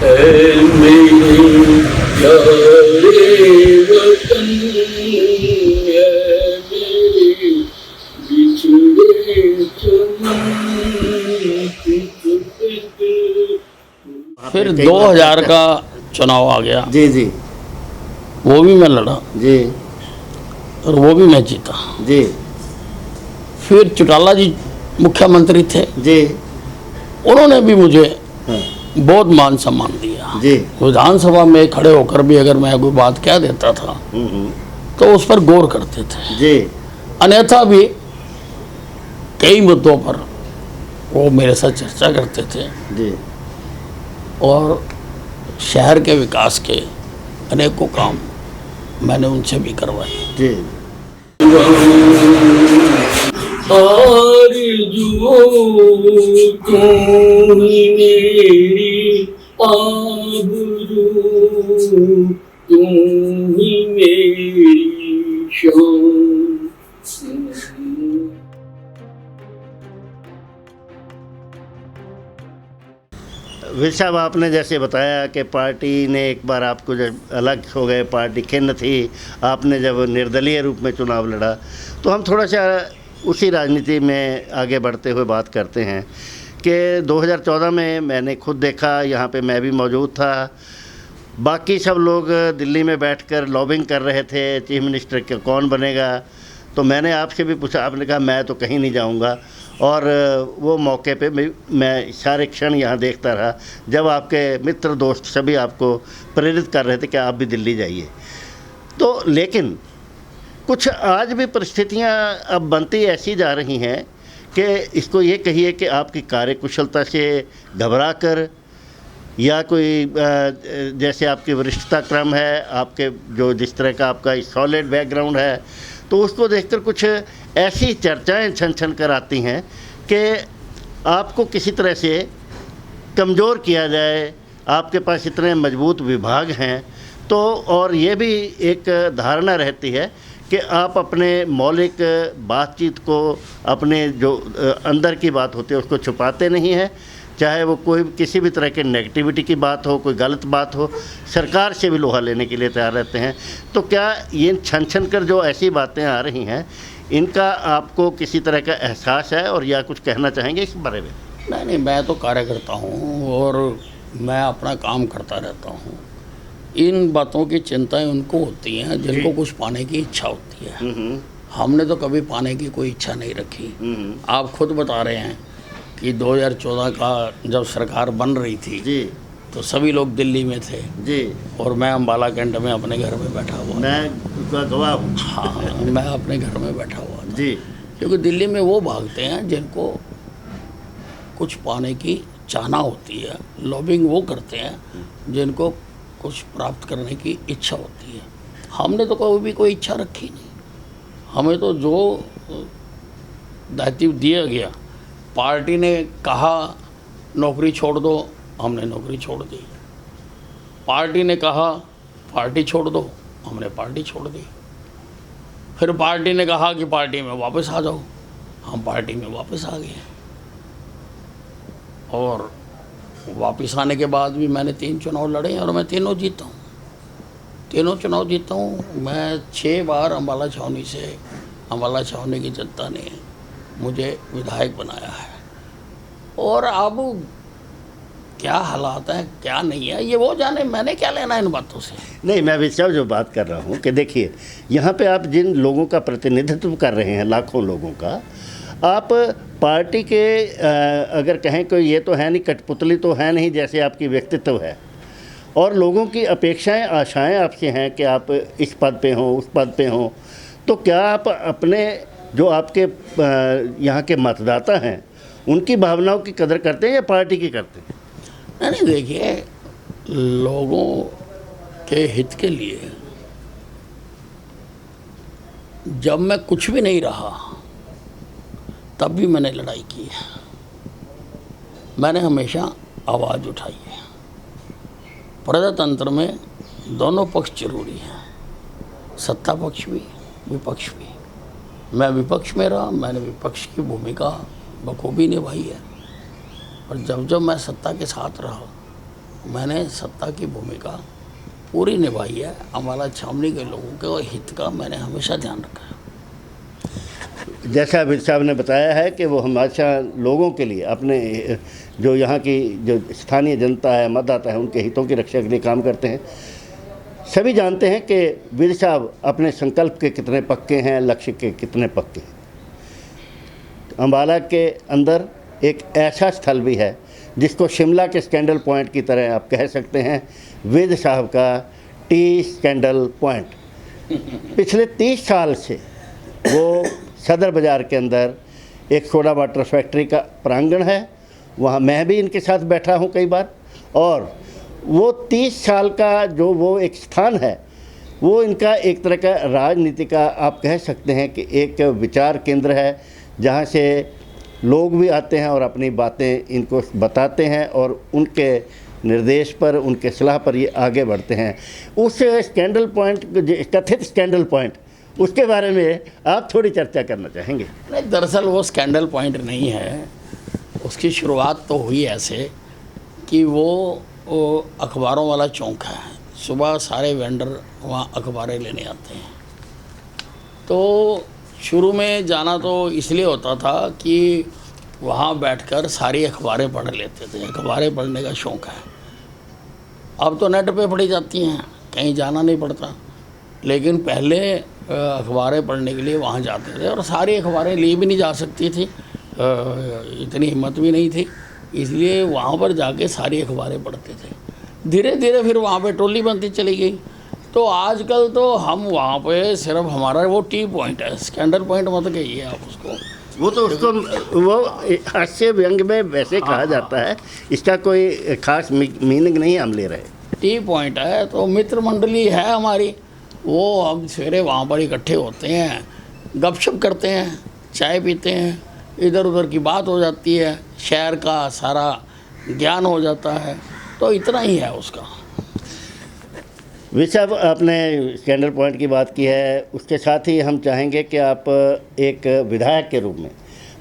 ऐ मेरे प्यारे वतन, ऐ मेरे बिछड़े चमन, वहाँ पे फिर कई बार 2000 चर्चा- का चुनाव आ गया, जी जी वो भी मैं लड़ा जी और वो भी मैं जीता। जी फिर चौटाला जी मुख्यमंत्री थे, जी उन्होंने भी मुझे हाँ बहुत मान सम्मान दिया। जी विधानसभा में खड़े होकर भी अगर मैं कोई बात कह देता था तो उस पर गौर करते थे, जी अन्यथा भी कई मुद्दों पर वो मेरे साथ चर्चा करते थे जी और शहर के विकास के अनेकों काम मैंने उनसे भी करवाए। जी आरज़ू तू ही मेरी आबरू, तू ही मेरी शान। विज साहब, आपने जैसे बताया कि पार्टी ने एक बार आपको जब अलग हो गए, पार्टी खिन्न थी, आपने जब निर्दलीय रूप में चुनाव लड़ा, तो हम थोड़ा सा उसी राजनीति में आगे बढ़ते हुए बात करते हैं कि 2014 में मैंने खुद देखा, यहाँ पे मैं भी मौजूद था, बाकी सब लोग दिल्ली में बैठकर लॉबिंग कर रहे थे चीफ मिनिस्टर का कौन बनेगा। तो मैंने आपसे भी पूछा, आपने कहा मैं तो कहीं नहीं जाऊंगा, और वो मौके पे मैं सारे क्षण यहाँ देखता रहा जब आपके मित्र दोस्त सभी आपको प्रेरित कर रहे थे कि आप भी दिल्ली जाइए। तो लेकिन कुछ आज भी परिस्थितियाँ अब बनती ऐसी जा रही हैं कि इसको ये कहिए कि आपकी कार्यकुशलता से घबरा कर, या कोई जैसे आपकी वरिष्ठता क्रम है, आपके जो जिस तरह का आपका सॉलिड बैकग्राउंड है, तो उसको देखकर कुछ ऐसी चर्चाएं छन छन कर आती हैं कि आपको किसी तरह से कमज़ोर किया जाए, आपके पास इतने मजबूत विभाग हैं, तो और ये भी एक धारणा रहती है कि आप अपने मौलिक बातचीत को, अपने जो अंदर की बात होती है उसको छुपाते नहीं हैं, चाहे वो कोई किसी भी तरह के नेगेटिविटी की बात हो, कोई गलत बात हो, सरकार से भी लोहा लेने के लिए तैयार रहते हैं। तो क्या ये छन छन कर जो ऐसी बातें आ रही हैं, इनका आपको किसी तरह का एहसास है और या कुछ कहना चाहेंगे इस बारे में? नहीं, मैं तो कार्यकर्ता हूँ और मैं अपना काम करता रहता हूँ। इन बातों की चिंताएं उनको होती हैं जिनको कुछ पाने की इच्छा होती है। हमने तो कभी पाने की कोई इच्छा नहीं रखी। आप खुद बता रहे हैं कि 2014 का जब सरकार बन रही थी जी तो सभी लोग दिल्ली में थे जी, और मैं अम्बाला कैंट में अपने घर में बैठा हुआ। मैं उसका गवाह हूँ। हाँ, मैं अपने घर में बैठा हुआ था। जी क्योंकि दिल्ली में वो भागते हैं जिनको कुछ पाने की चाहना होती है, लॉबिंग वो करते हैं जिनको कुछ प्राप्त करने की इच्छा होती है। हमने तो कभी भी कोई इच्छा रखी नहीं। हमें तो जो दायित्व दिया गया, पार्टी ने कहा नौकरी छोड़ दो, हमने नौकरी छोड़ दी। पार्टी ने कहा पार्टी छोड़ दो, हमने पार्टी छोड़ दी। फिर पार्टी ने कहा कि पार्टी में वापस आ जाओ, हम पार्टी में वापस आ गए। और वापस आने के बाद भी मैंने 3 चुनाव लड़े और मैं तीनों जीता हूँ। तीनों चुनाव जीता हूँ। मैं 6 बार अम्बाला छावनी से, अम्बाला छावनी की जनता ने मुझे विधायक बनाया है। और अब क्या हालात हैं क्या नहीं है ये वो जाने, मैंने क्या लेना इन बातों से। नहीं, मैं विचार जो बात कर रहा हूँ कि देखिए, यहाँ पे आप जिन लोगों का प्रतिनिधित्व कर रहे हैं, लाखों लोगों का, आप पार्टी के अगर कहें कि ये तो है नहीं, कठपुतली तो है नहीं जैसे आपकी व्यक्तित्व है, और लोगों की अपेक्षाएं आशाएं आपसे हैं कि आप इस पद पे हों, उस पद पे हों, तो क्या आप अपने जो आपके यहाँ के मतदाता हैं उनकी भावनाओं की कदर करते हैं या पार्टी की करते हैं? नहीं, देखिए, लोगों के हित के लिए जब मैं कुछ भी नहीं रहा तब भी मैंने लड़ाई की है। मैंने हमेशा आवाज़ उठाई है। प्रजातंत्र में दोनों पक्ष जरूरी हैं, सत्ता पक्ष भी, विपक्ष भी। मैं विपक्ष में रहा, मैंने विपक्ष की भूमिका बखूबी निभाई है। और जब जब मैं सत्ता के साथ रहा मैंने सत्ता की भूमिका पूरी निभाई है। अम्बाला छावनी के लोगों के हित का मैंने हमेशा ध्यान रखा है। जैसा अमित साहब ने बताया है कि वो हमेशा लोगों के लिए अपने जो यहाँ की जो स्थानीय जनता है, मतदाता है, उनके हितों की रक्षा के लिए काम करते हैं। सभी जानते हैं कि विज साहब अपने संकल्प के कितने पक्के हैं, लक्ष्य के कितने पक्के हैं। अम्बाला के अंदर एक ऐसा स्थल भी है जिसको शिमला के स्कैंडल पॉइंट की तरह आप कह सकते हैं, विज साहब का टी स्कैंडल पॉइंट। पिछले 30 साल से वो सदर बाज़ार के अंदर एक सोडा वाटर फैक्ट्री का प्रांगण है, वहाँ मैं भी इनके साथ बैठा हूँ कई बार, और वो 30 साल का जो वो एक स्थान है, वो इनका एक तरह का राजनीति का आप कह सकते हैं कि एक विचार केंद्र है, जहाँ से लोग भी आते हैं और अपनी बातें इनको बताते हैं और उनके निर्देश पर, उनके सलाह पर ये आगे बढ़ते हैं। उस स्कैंडल पॉइंट, कथित स्कैंडल पॉइंट, उसके बारे में आप थोड़ी चर्चा करना चाहेंगे? नहीं, दरअसल वो स्कैंडल पॉइंट नहीं है। उसकी शुरुआत तो हुई ऐसे कि वो अखबारों वाला चौक है। सुबह सारे वेंडर वहाँ अखबारें लेने आते हैं। तो शुरू में जाना तो इसलिए होता था कि वहाँ बैठकर सारी अखबारें पढ़ लेते थे। अखबारें पढ़ने का शौक़ है। अब तो नेट पे पढ़ी जाती हैं, कहीं जाना नहीं पड़ता। लेकिन पहले अखबारें पढ़ने के लिए वहाँ जाते थे, और सारी अखबारें ली भी नहीं जा सकती थी, इतनी हिम्मत भी नहीं थी, इसलिए वहाँ पर जाके सारी अखबारें पढ़ते थे। धीरे धीरे फिर वहाँ पे टोली बनती चली गई। तो आजकल तो हम वहाँ पे सिर्फ हमारा वो टी पॉइंट है, स्कैंडल पॉइंट मत कहिए आप उसको। वो तो उसको वो हास्य व्यंग में वैसे कहा जाता है, इसका कोई खास मीनिंग नहीं हम ले रहे। टी पॉइंट है तो मित्र मंडली है हमारी, वो हम सवेरे वहाँ पर इकट्ठे होते हैं, गपशप करते हैं, चाय पीते हैं, इधर उधर की बात हो जाती है, शहर का सारा ज्ञान हो जाता है। तो इतना ही है उसका। विज साहब, आपने स्कैंडल पॉइंट की बात की है, उसके साथ ही हम चाहेंगे कि आप एक विधायक के रूप में,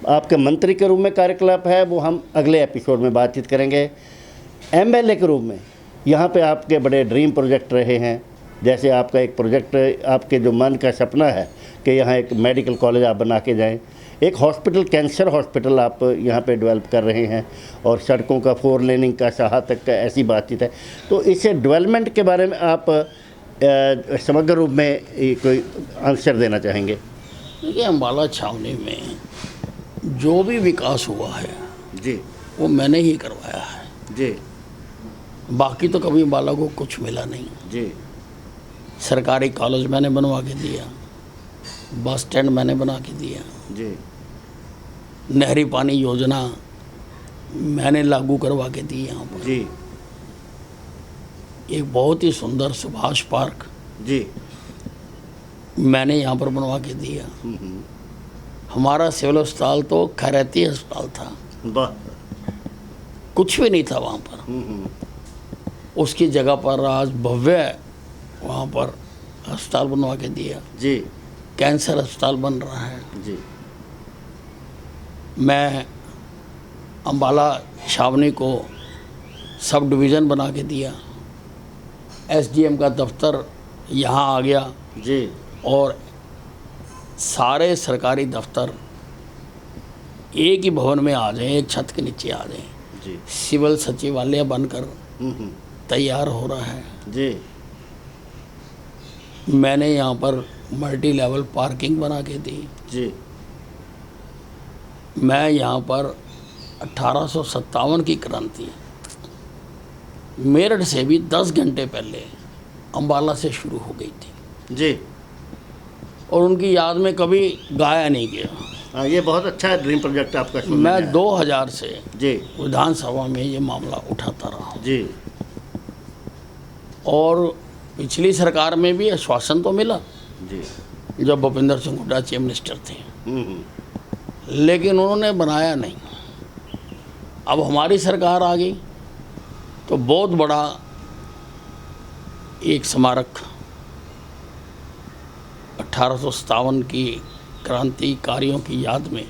आपके मंत्री के रूप में कार्यकलाप है, वो हम अगले एपिसोड में बातचीत करेंगे। एमएलए के रूप में यहाँ पे आपके बड़े ड्रीम प्रोजेक्ट रहे हैं, जैसे आपका एक प्रोजेक्ट, आपके जो मन का सपना है कि यहाँ एक मेडिकल कॉलेज आप बना के जाएं, एक हॉस्पिटल, कैंसर हॉस्पिटल आप यहाँ पे डेवलप कर रहे हैं, और सड़कों का 4 लेनिंग का, शाह तक का, ऐसी बातचीत है। तो इस डेवलपमेंट के बारे में आप समग्र रूप में कोई आंसर देना चाहेंगे? देखिए, अम्बाला छावनी में जो भी विकास हुआ है जी, वो मैंने ही करवाया है जी। बाकी तो कभी अम्बाला को कुछ मिला नहीं जी। सरकारी कॉलेज मैंने बनवा के दिया, बस स्टैंड मैंने बना के दिया जी, नहरी पानी योजना मैंने लागू करवा के दी यहाँ पर जी, एक बहुत ही सुंदर सुभाष पार्क जी, मैंने यहाँ पर बनवा के दिया। हमारा सिविल अस्पताल तो खैराती अस्पताल था, वाह, कुछ भी नहीं था वहाँ पर। उसकी जगह पर आज भव्य वहाँ पर अस्पताल बनवा के दिया जी, कैंसर अस्पताल बन रहा है जी। मैं अम्बाला छावनी को सब डिवीज़न बना के दिया, एसडीएम का दफ्तर यहाँ आ गया जी, और सारे सरकारी दफ्तर एक ही भवन में आ जाएं, एक छत के नीचे आ जाएं। जी, सिविल सचिवालय बनकर तैयार हो रहा है जी, मैंने यहाँ पर मल्टी लेवल पार्किंग बना के दी जी। मैं यहाँ पर 1857 की क्रांति मेरठ से भी 10 घंटे पहले अम्बाला से शुरू हो गई थी जी, और उनकी याद में कभी गाया नहीं गया। हाँ, ये बहुत अच्छा ड्रीम प्रोजेक्ट आपका। मैं 2000 से जी, विधानसभा में ये मामला उठाता रहा हूँ जी, और पिछली सरकार में भी आश्वासन तो मिला जी, जब भूपेंद्र सिंह हुड्डा चीफ मिनिस्टर थे, लेकिन उन्होंने बनाया नहीं। अब हमारी सरकार आ गई तो बहुत बड़ा एक स्मारक 1857 की क्रांतिकारियों की याद में